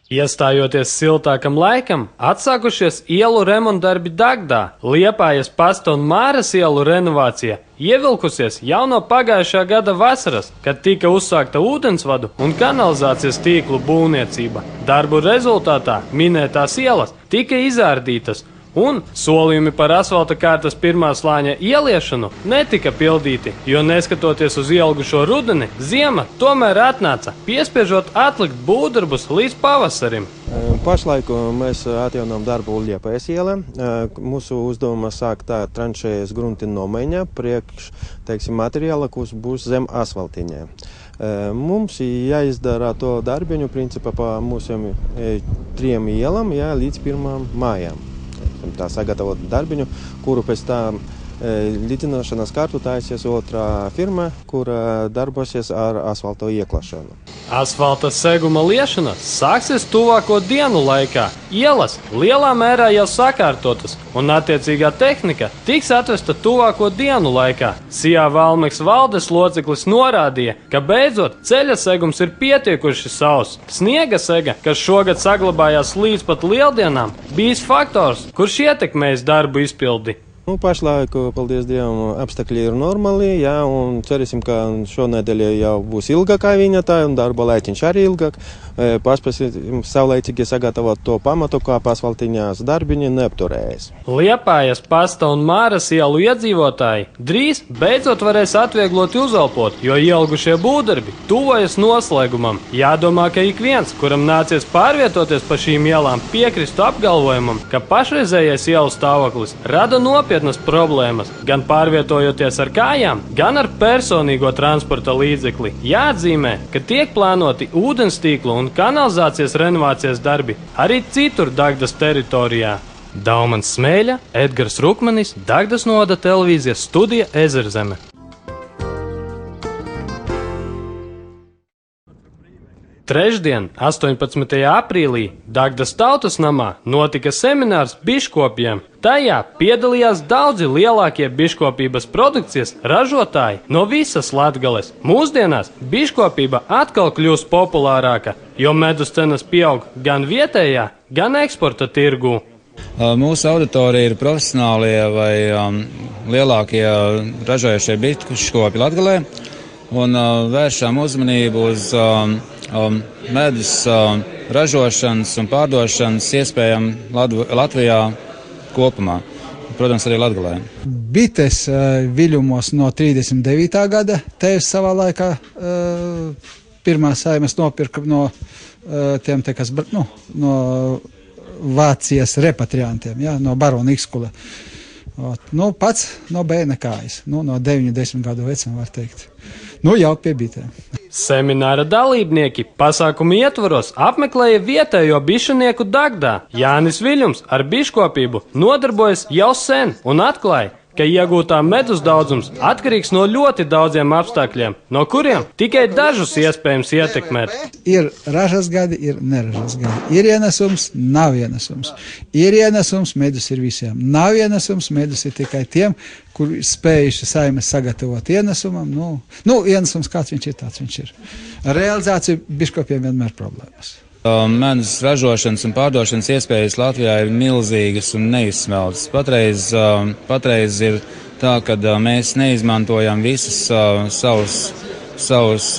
Iestājoties siltākam laikam, atsākušies ielu remontdarbi Dagdā. Liepājas pasta un Māras ielu renovācija ievilkusies jau no pagājušā gada vasaras, kad tika uzsākta ūdensvadu un kanalizācijas tīklu būvniecība. Darbu rezultātā minētās ielas tika izārdītas, un solījumi par asfalta kārtas pirmā slāņa ieliešanu netika pildīti, jo neskatoties uz ielgušo rudeni, ziema tomēr atnāca, piespiežot atlikt būvdarbus līdz pavasarim. Pašlaik mēs atjaunām darbu Liepājas ielā. Mūsu uzdevuma sākt tranšējas grunti nomaiņa priekš, materiāla, kas būs zem asfaltiņā. Mums jāizdara to darbiņu principā pa mūsiem 3 ielām līdz 1. mājām. Tā sagatavot darbiņu, kuru pēc tam līdzināšanas kārtu taisies otrā firma, kura darbosies ar asfalta ieklašanu. Asfalta seguma liešana sāksies tuvāko dienu laikā. Ielas lielā mērā jau sakārtotas, un attiecīgā tehnika tiks atvesta tuvāko dienu laikā. Sijā Valmeks valdes loceklis norādīja, ka beidzot ceļa segums ir pietiekuši sauss. Sniega sega, kas šogad saglabājās līdz pat lieldienām, bijis faktors, kurš ietekmējis darbu izpildi. Pašlaik, paldies Dievam, apstākļi ir normāli, un cerēsim, ka šonedēļ jau būs ilgākā viņa tā, un darba laiciņš arī ilgāk. Paspēsim savlaicīgi sagatavot to pamatu, kā asfaltiņās darbiņi neapturējas. Liepājas pasta un Māras ielu iedzīvotāji drīz beidzot varēs atviegloti uzelpot, jo ielgušie būvdarbi tuvojas noslēgumam. Jādomā, ka ik viens, kuram nācies pārvietoties pa šīm ielām, piekristu apgalvojumam, ka pašreizējais ielu stāvoklis rada nopietnas problēmas, gan pārvietojoties ar kājām, gan ar personīgo transporta līdzekli. Jāatzīmē, ka tiek plānoti ūdenstīklu un kanalizācijas renovācijas darbi arī citur Dagdas teritorijā. Daumans Smēļa, Edgars Rukmanis, Dagdas novada televīzijas studija Ezerzeme. Trešdien, 18. aprīlī, Dagdas tautas namā notika seminārs biškopiem. Tajā piedalījās daudzi lielākie biškopības produkcijas ražotāji no visas Latgales. Mūsdienās biškopība atkal kļūst populārāka, jo medus cenas pieaug gan vietējā, gan eksporta tirgū. Mūsu auditorija ir profesionālie vai lielākie ražojošie biškopi Latgalē un vēršam uzmanību uz medus ražošanas un pārdošanas iespējām Latvijā kopumā, protams, arī Latgalē. Bites viļumos no 39. gada, tēvs savā laikā pirmā saimes nopirka no tiem, kas, no Vācijas repatriantiem, no barona Ikskula. Pats no bērna kājas, no 9-10 gadu vecuma, var teikt. Jau pie bitēm. Semināra dalībnieki pasākumu ietvaros apmeklēja vietējo bišanieku Dagdā. Jānis Viļums ar biškopību nodarbojas jau sen un atklāja, ka iegūtā medus daudzums atkarīgs no ļoti daudziem apstākļiem, no kuriem tikai dažus iespējams ietekmēt. Ir ražas gadi, ir neražas gadi. Ir ienesums, nav ienesums. Ir ienesums, medus ir visiem. Nav ienesums, medus ir tikai tiem, kur spējuši saimes sagatavot ienesumam. Ienesums kāds viņš ir, tāds viņš ir. Realizācija biškopiem vienmēr problēmas. Medus ražošanas un pārdošanas iespējas Latvijā ir milzīgas un neizsmeltas. Patreiz ir tā, ka mēs neizmantojam visas savus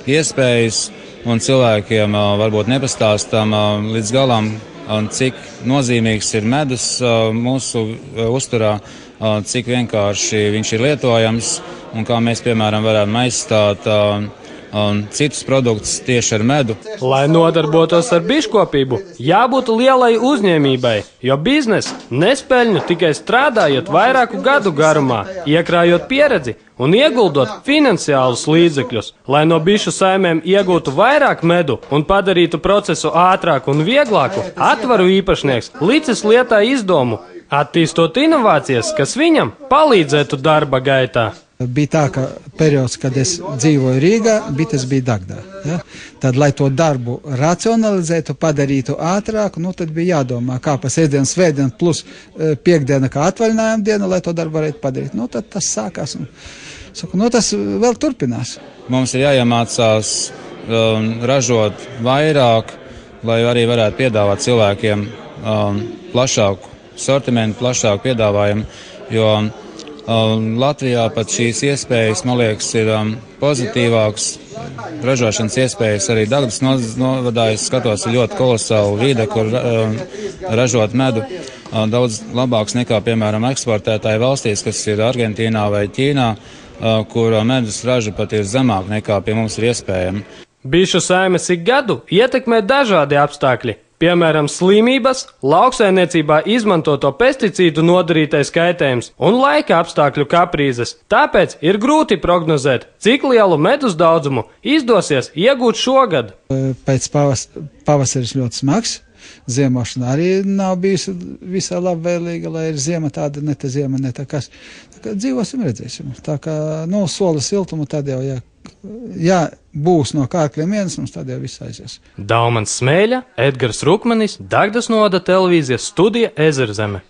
iespējas un cilvēkiem varbūt nepastāstam līdz galam, cik nozīmīgs ir medus mūsu uzturā, cik vienkārši viņš ir lietojams un kā mēs, piemēram, varētu aizstāt citus produktus tieši ar medu. Lai nodarbotos ar biškopību, jābūt lielai uzņēmībai, jo biznes nespeļņu tikai strādājot vairāku gadu garumā, iekrājot pieredzi un ieguldot finansiālus līdzekļus. Lai no bišu saimēm iegūtu vairāk medu un padarītu procesu ātrāku un vieglāku, atvaru īpašnieks licis lietā izdomu, attīstot inovācijas, kas viņam palīdzētu darba gaitā. Bija tā, ka periods, kad es dzīvoju Rīgā, bites bija Dagdā. Ja? Tad, lai to darbu racionalizētu, padarītu ātrāku, tad bija jādomā, kā pa sestdienu, svētdienu plus piekdiena kā atvaļinājuma diena, lai to darbu varētu padarīt. Tad tas sākās un saku, tas vēl turpinās. Mums ir jāiemācās ražot vairāk, lai arī varētu piedāvāt cilvēkiem plašāku sortimentu, plašāku piedāvājumu, jo Latvijā pat šīs iespējas, man liekas, ir pozitīvākas. Ražošanas iespējas arī Dagdas novadā, es skatos, ir ļoti kolosāla vide, kur ražot medu daudz labāks nekā, piemēram, eksportētāji valstīs, kas ir Argentīnā vai Ķīnā, kur medus raža pat ir zemāk nekā pie mums ir iespējama. Bišu saimes ik gadu ietekmē dažādi apstākļi. Piemēram, slimības, lauksaimniecībā izmantoto pesticīdu nodarītais kaitējums un laika apstākļu kaprīzes. Tāpēc ir grūti prognozēt, cik lielu medus daudzumu izdosies iegūt šogad. Pēc pavasaris ļoti smags. Ziemošana arī nav bijusi visai labvēlīga, lai ir ziema tāda, ne ta ziema, ne ta kas. Tā kā dzīvosim, redzēsim. Tā kā, sola siltumu, tad jau, ja būs no kārkļiem mums tad jau viss aizies. Daumans Smēļa, Edgars Rukmanis, Dagdas novada televīzijas studija Ezerzeme.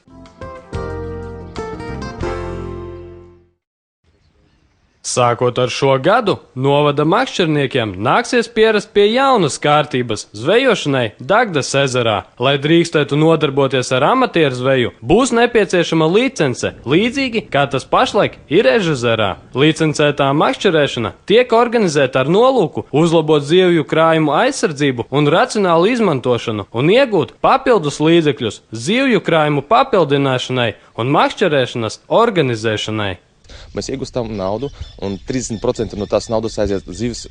Sākot ar šo gadu, novada makšķerniekiem nāksies pierast pie jaunas kārtības zvejošanai Dagdas ezerā. Lai drīkstētu nodarboties ar amatieru zveju, būs nepieciešama licence, līdzīgi kā tas pašlaik ir Ežezerā. Licencētā makšķerēšana tiek organizēta ar nolūku uzlabot zivju krājumu aizsardzību un racionālu izmantošanu un iegūt papildus līdzekļus zivju krājumu papildināšanai un makšķerēšanas organizēšanai. Mēs iegūstam naudu, un 30% no tās naudas aiziet zivs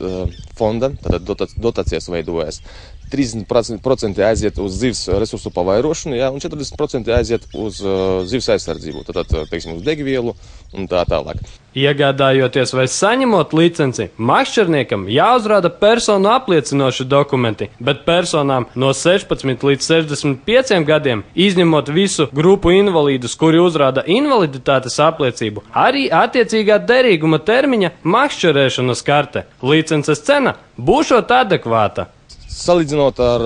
fonda, tātad dotācijas veidojas. 30% aiziet uz zivs resursu pavairošanu, un 40% aiziet uz zivs aizsardzību, tātad, teiksim, uz degvielu un tā tālāk. Iegādājoties vai saņemot licenci, makšķerniekam jāuzrāda personu apliecinoši dokumenti, bet personām no 16 līdz 65 gadiem, izņemot visu grupu invalīdus, kuri uzrāda invaliditātes apliecību, arī attiecīgā derīguma termiņa makšķerēšanas karte. Licences cena būšot adekvāta. Salīdzinot ar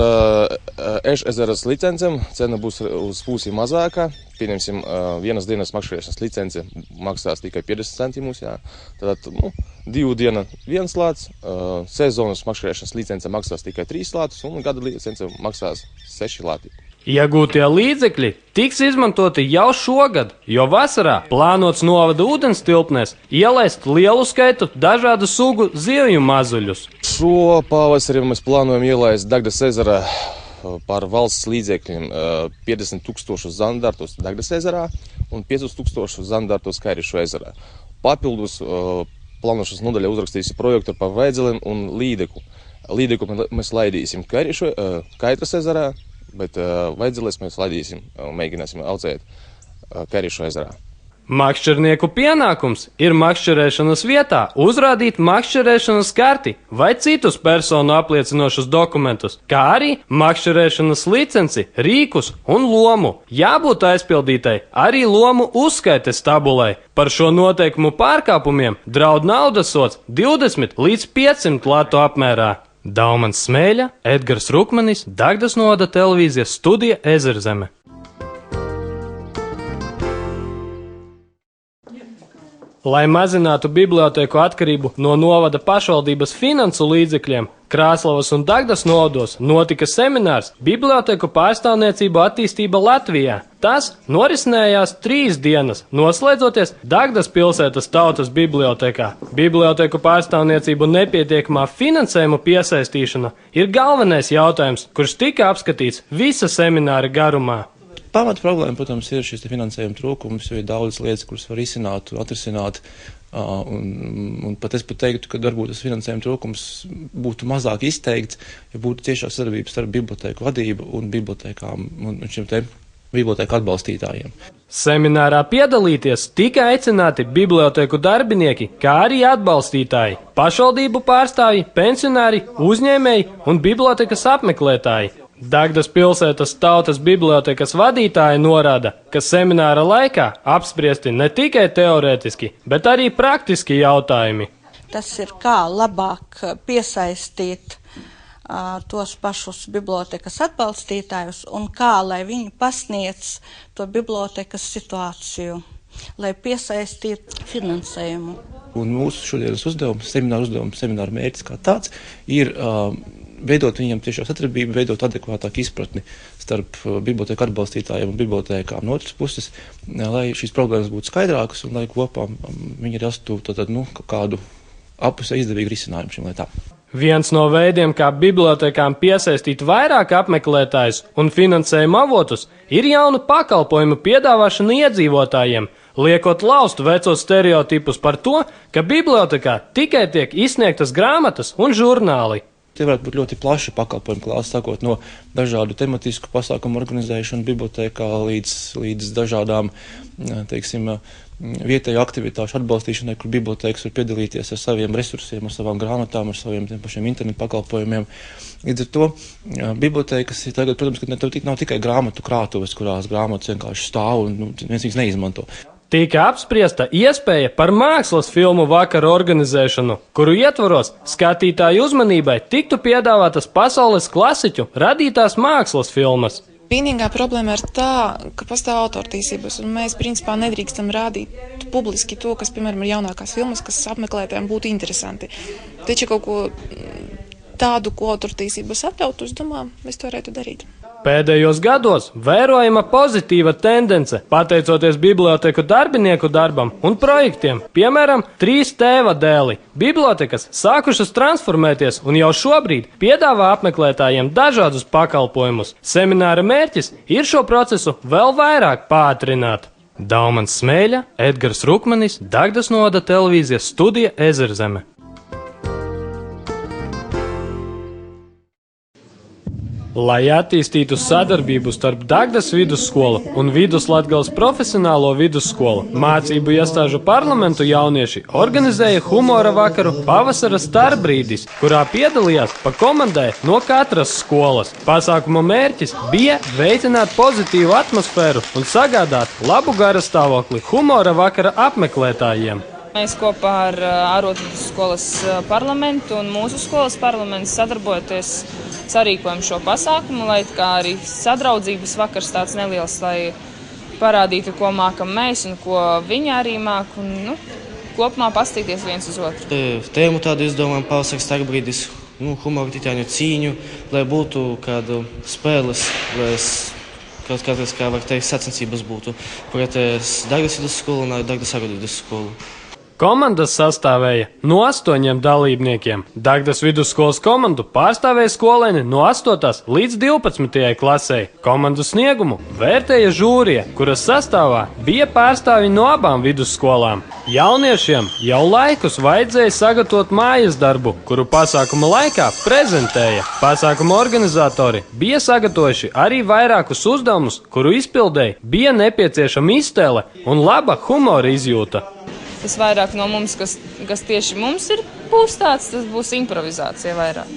Ežezeras licencēm, cena būs uz pusi mazāka. Pieņemsim, vienas dienas makšķerēšanas licence maksās tikai 50 centimus. Tātad 2 dienu 1 lāts, sezonas makšķerēšanas licence maksās tikai 3 lātus un gada licence maksās 6 lāti. Iegūtie līdzekļi tiks izmantoti jau šogad, jo vasarā plānots novada ūdens tilpnēs ielaist lielu skaitu dažādu sugu zivju mazuļus. Šo pavasarī mēs plānojam ielaist Dagdas ezerā par valsts līdzekļiem 50,000 zandartus Dagdas ezerā un 5,000 zandartus Kairišu ezerā. Papildus plānošanas nodaļa uzrakstījusi projektu par Vēdzelēm un Līdeku. Līdeku mēs laidīsim Kaitras ezerā, bet Vēdzelēs mēs laidīsim un mēģināsim audzēt Kairišu ezerā. Makšķernieku pienākums ir makšķerēšanas vietā uzrādīt makšķerēšanas karti vai citus personu apliecinošus dokumentus, kā arī makšķerēšanas licenci, rīkus un lomu. Jābūt aizpildītai arī lomu uzskaites tabulai. Par šo noteikumu pārkāpumiem draud naudas sods 20 līdz 500 latu apmērā. Daumans Smēļa, Edgars Rukmanis, Dagdas novada televīzijas studija Ezerzeme. Lai mazinātu bibliotēku atkarību no novada pašvaldības finansu līdzekļiem, Krāslavas un Dagdas novados notika seminārs Bibliotēku pārstāvniecību attīstība Latvijā. Tas norisinājās 3 dienas, noslēdzoties Dagdas pilsētas tautas bibliotēkā. Bibliotēku pārstāvniecību nepietiekamā finansējuma piesaistīšana ir galvenais jautājums, kurš tika apskatīts visa semināra garumā. Pamata problēma, protams, ir šis finansējuma trūkums, jo ir daudz lietas, kuras var izsināt un atrisināt. Un pat es teiktu, ka varbūt tas finansējuma trūkums būtu mazāk izteikts, ja būtu ciešāk sadarbības starp bibliotēku vadību un bibliotēkām un šiem te bibliotēku atbalstītājiem. Seminārā piedalīties tika aicināti bibliotēku darbinieki, kā arī atbalstītāji, pašvaldību pārstāvji, pensionāri, uzņēmēji un bibliotēkas apmeklētāji. Dagdas pilsētas tautas bibliotēkas vadītāja norāda, ka semināra laikā apspriesti ne tikai teorētiski, bet arī praktiski jautājumi. Tas ir kā labāk piesaistīt tos pašus bibliotēkas atbalstītājus un kā, lai viņi pasniedz to bibliotēkas situāciju, lai piesaistītu finansējumu. Un mūsu šodienas uzdevums, semināra mērķis kā tāds, ir veidot viņiem tiešo sadarbību, veidot adekvātāku izpratni starp bibliotēku atbalstītājiem un bibliotēkām no otras puses, lai šīs problēmas būtu skaidrākas un lai kopā viņi rastu kādu apusē izdevīgu risinājumu šīm lietām. Viens no veidiem, kā bibliotēkām piesaistīt vairāk apmeklētājus un finansējuma avotus, ir jaunu pakalpojumu piedāvāšana iedzīvotājiem, liekot lauzt vecos stereotipus par to, ka bibliotekā tikai tiek izsniegtas grāmatas un žurnāli. Tie varētu būt ļoti plaši pakalpojumu klāsts, sākot no dažādu tematisku pasākumu organizēšanu bibliotēkā līdz dažādām, teiksim, vietēju aktivitāšu atbalstīšanai, kur bibliotēkas var piedalīties ar saviem resursiem, ar savām grāmatām, ar saviem pašiem internetu pakalpojumiem. Līdz ar to bibliotēkas ir tagad, protams, ka nav tikai grāmatu krātuves, kurās grāmatas vienkārši stāv un viens viņas neizmanto. Tika apspriesta iespēja par mākslas filmu vakaru organizēšanu, kuru ietvaros skatītāju uzmanībai tiktu piedāvātas pasaules klasiķu radītās mākslas filmas. Vienīgā problēma ir tā, ka pastāv autortiesības, un mēs principā nedrīkstam rādīt publiski to, kas, piemēram, ir jaunākās filmas, kas apmeklētājiem būtu interesanti. Taču kaut ko tādu, ko autortiesības atļautu, es domāju, mēs to varētu darīt. Pēdējos gados vērojama pozitīva tendence, pateicoties biblioteku darbinieku darbam un projektiem, piemēram, 3T vadēli. Bibliotekas sākušas transformēties un jau šobrīd piedāvā apmeklētājiem dažādus pakalpojumus. Semināra mērķis ir šo procesu vēl vairāk pātrināt. Daumans Smēļa, Edgars Rukmanis, Dagdas novada televīzijas studija Ezerzeme. Lai attīstītu sadarbību starp Dagdas vidusskolu un Viduslatgales profesionālo vidusskolu, mācību iestāžu parlamentu jaunieši organizēja humora vakaru Pavasara starpbrīdis, kurā piedalījās pa komandai no katras skolas. Pasākuma mērķis bija veicināt pozitīvu atmosfēru un sagādāt labu garastāvokli humora vakara apmeklētājiem. Mēs kopā ar ārotvidusskolas parlamentu un mūsu skolas parlamentu sadarbojoties sarīkojam šo pasākumu, lai kā arī sadraudzības vakars tāds neliels, lai parādītu, ko mākam mēs un ko viņi arī māk, un kopumā pastīties viens uz otru. Tēmu tādu izdomājam Pavasara starpbrīdis, humoru titāņu cīņu, lai būtu kādu spēles, lai katrs, kā var teikt, sacensības būtu pretēs Dagdas vidusskolu un Dagdas ārotvidusskolu. Komandas sastāvēja no 8 dalībniekiem. Dagdas vidusskolas komandu pārstāvēja skolēni no 8. līdz 12. klasē. Komandu sniegumu vērtēja žūrija, kuras sastāvā bija pārstāvji no abām vidusskolām. Jauniešiem jau laikus vajadzēja sagatavot mājas darbu, kuru pasākuma laikā prezentēja. Pasākuma organizatori bija sagatavojuši arī vairākus uzdevumus, kuru izpildēji bija nepieciešama iztēle un laba humora izjūta. Tas vairāk no mums, kas tieši mums ir, būs tāds, tas būs improvizācija vairāk.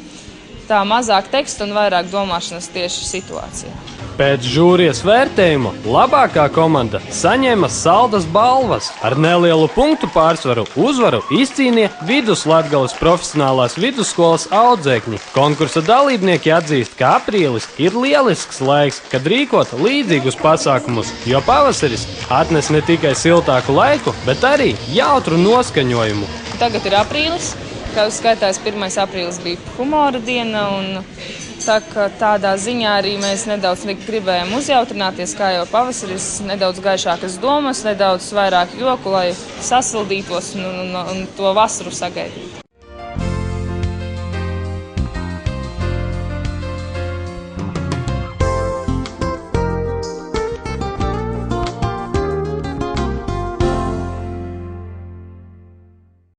Tā mazāk teksta un vairāk domāšanas tieši situācijā. Pēc žūrijas vērtējuma labākā komanda saņēma saldas balvas. Ar nelielu punktu pārsvaru uzvaru izcīnīja Viduslatgales profesionālās vidusskolas audzēkņi. Konkursa dalībnieki atzīst, ka aprīlis ir lielisks laiks, kad rīkot līdzīgus pasākumus, jo pavasaris atnes ne tikai siltāku laiku, bet arī jautru noskaņojumu. Tagad ir aprīlis, kā jūs skaitās, 1. aprīlis bija humora diena, un tādā ziņā arī mēs nedaudz gribējām uzjautrināties, kā jau pavasaris, nedaudz gaišākas domas, nedaudz vairāk joku, lai sasildītos un to vasaru sagaidītu.